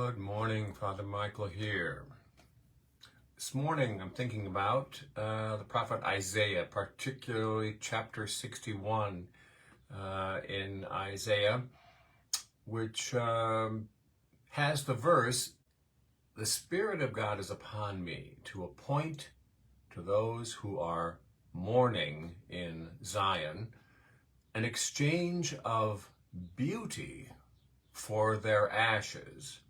Good morning, Father Michael here. This morning I'm thinking about the prophet Isaiah, particularly chapter 61 in Isaiah, which has the verse, "The Spirit of God is upon me to appoint to those who are mourning in Zion an exchange of beauty for their ashes,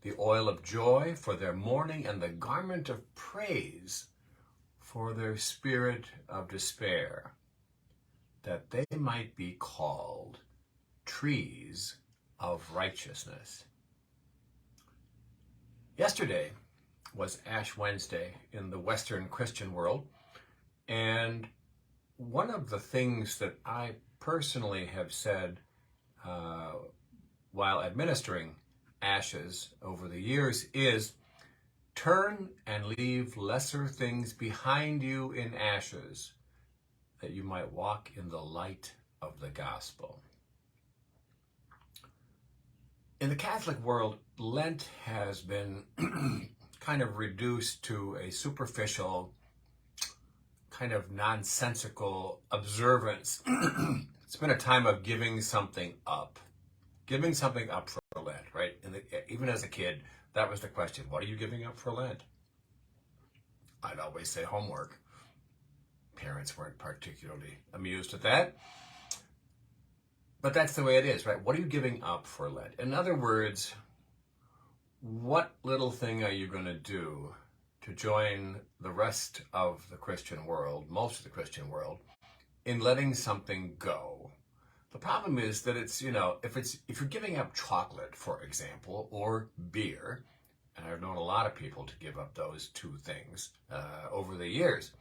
the oil of joy for their mourning, and the garment of praise for their spirit of despair, that they might be called trees of righteousness." Yesterday was Ash Wednesday in the Western Christian world, and one of the things that I personally have said while administering ashes over the years is, turn and leave lesser things behind you in ashes, that you might walk in the light of the gospel. In the Catholic world, Lent has been kind of reduced to a superficial, kind of nonsensical observance. It's been a time of giving something up for Lent, right? Even as a kid, that was the question. What are you giving up for Lent? I'd always say homework. Parents weren't particularly amused at that. But that's the way it is, right? What are you giving up for Lent? In other words, what little thing are you going to do to join the rest of the Christian world, most of the Christian world, in letting something go? The problem is that it's, if you're giving up chocolate, for example, or beer, and I've known a lot of people to give up those two things over the years,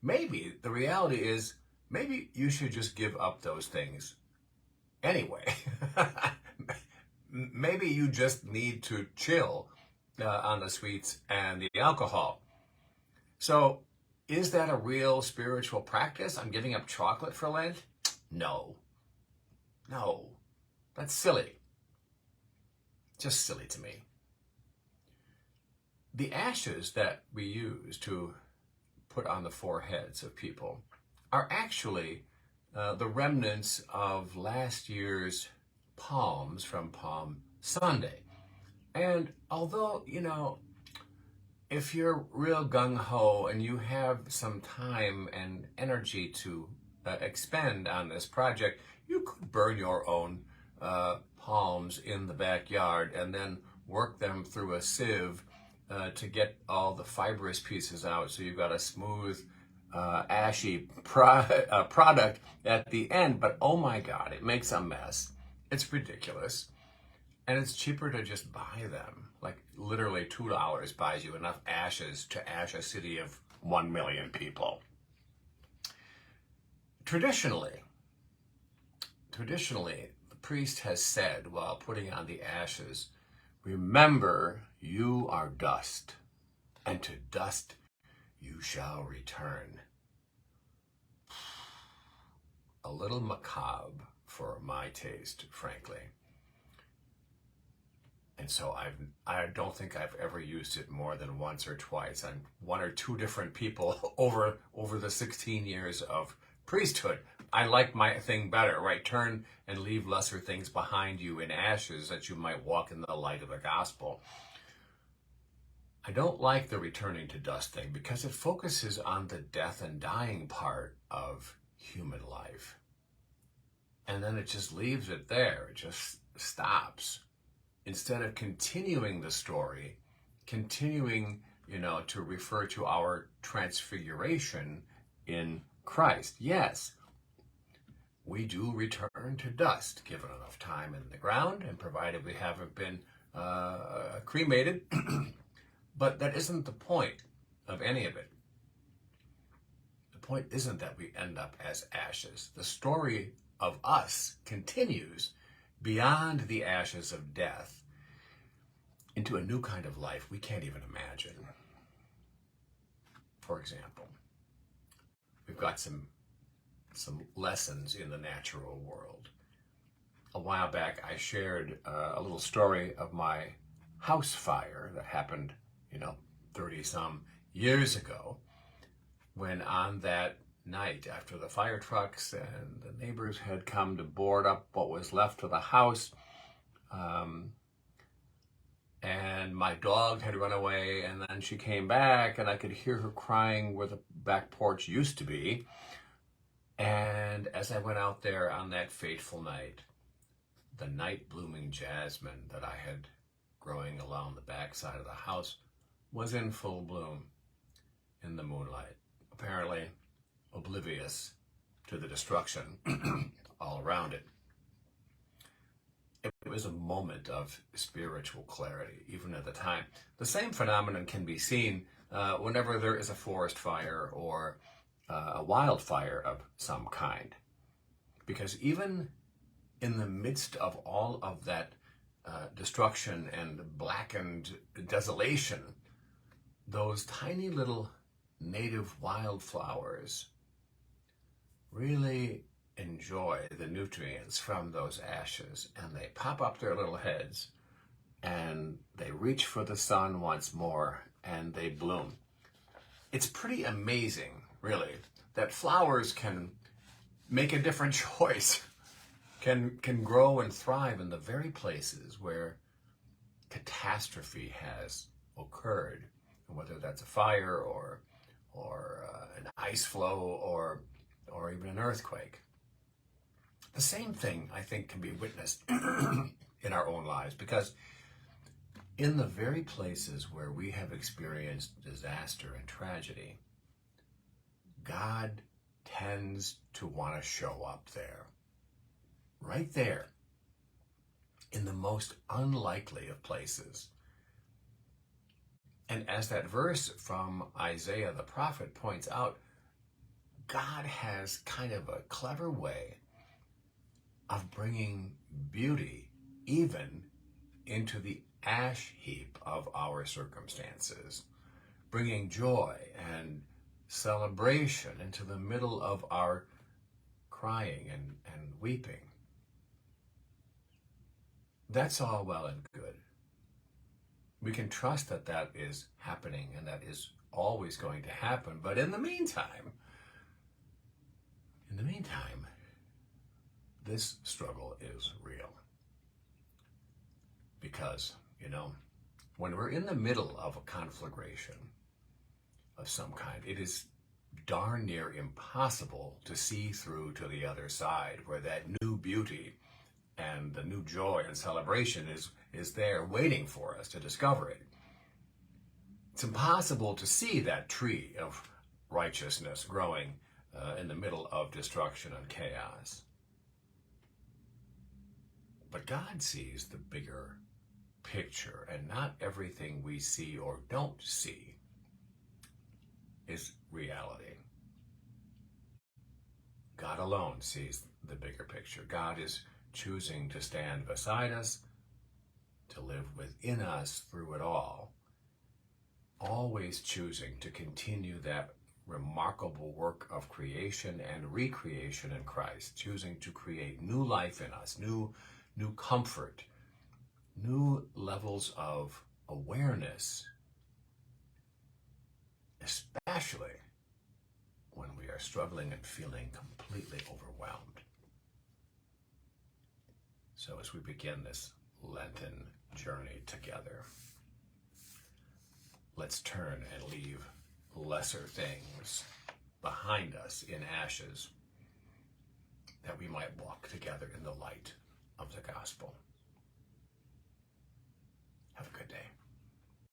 maybe the reality is, maybe you should just give up those things anyway. Maybe you just need to chill on the sweets and the alcohol. So, is that a real spiritual practice? I'm giving up chocolate for Lent? No, that's silly. Just silly to me. The ashes that we use to put on the foreheads of people are actually the remnants of last year's palms from Palm Sunday. And although, if you're real gung-ho and you have some time and energy to expend on this project, you could burn your own palms in the backyard and then work them through a sieve to get all the fibrous pieces out, so you've got a smooth, ashy product at the end. But oh my God, it makes a mess. It's ridiculous. And it's cheaper to just buy them. Like literally $2 buys you enough ashes to ash a city of 1 million people. Traditionally, the priest has said while putting on the ashes, "Remember, you are dust, and to dust you shall return." A little macabre for my taste, frankly. And so I don't think I've ever used it more than once or twice on one or two different people over the 16 years of priesthood. I like my thing better, right? Turn and leave lesser things behind you in ashes, that you might walk in the light of the gospel. I don't like the returning to dust thing because it focuses on the death and dying part of human life. And then it just leaves it there. It just stops. Instead of continuing the story, continuing, to refer to our transfiguration in Christ. Yes, we do return to dust, given enough time in the ground and provided we haven't been cremated. But that isn't the point of any of it. The point isn't that we end up as ashes. The story of us continues beyond the ashes of death into a new kind of life we can't even imagine. For example, we've got some lessons in the natural world. a while back, I shared a little story of my house fire that happened, 30 some years ago, when on that night, after the fire trucks and the neighbors had come to board up what was left of the house, and my dog had run away, and then she came back, and I could hear her crying where the back porch used to be. And as I went out there on that fateful night, the night blooming jasmine that I had growing along the backside of the house was in full bloom in the moonlight, apparently oblivious to the destruction all around it. It was a moment of spiritual clarity, even at the time. The same phenomenon can be seen whenever there is a forest fire or a wildfire of some kind. Because even in the midst of all of that destruction and blackened desolation, those tiny little native wildflowers really enjoy the nutrients from those ashes, and they pop up their little heads and they reach for the sun once more and they bloom. It's pretty amazing, really, that flowers can make a different choice, can grow and thrive in the very places where catastrophe has occurred, whether that's a fire or an ice flow or even an earthquake. The same thing, I think, can be witnessed in our own lives, because in the very places where we have experienced disaster and tragedy, God tends to want to show up there, right there, in the most unlikely of places. And as that verse from Isaiah the prophet points out, God has kind of a clever way of bringing beauty even into the ash heap of our circumstances, bringing joy and celebration into the middle of our crying and weeping. That's all well and good. We can trust that that is happening and that is always going to happen. But in the meantime, this struggle is real. Because, when we're in the middle of a conflagration of some kind, it is darn near impossible to see through to the other side, where that new beauty and the new joy and celebration is there waiting for us to discover it. It's impossible to see that tree of righteousness growing in the middle of destruction and chaos. But God sees the bigger picture, and not everything we see or don't see is reality. God alone sees the bigger picture. God is choosing to stand beside us, to live within us through it all, always choosing to continue that remarkable work of creation and recreation in Christ, choosing to create new life in us, new comfort, new levels of awareness, especially when we are struggling and feeling completely overwhelmed. So as we begin this Lenten journey together, let's turn and leave lesser things behind us in ashes, that we might walk together in the light of the gospel.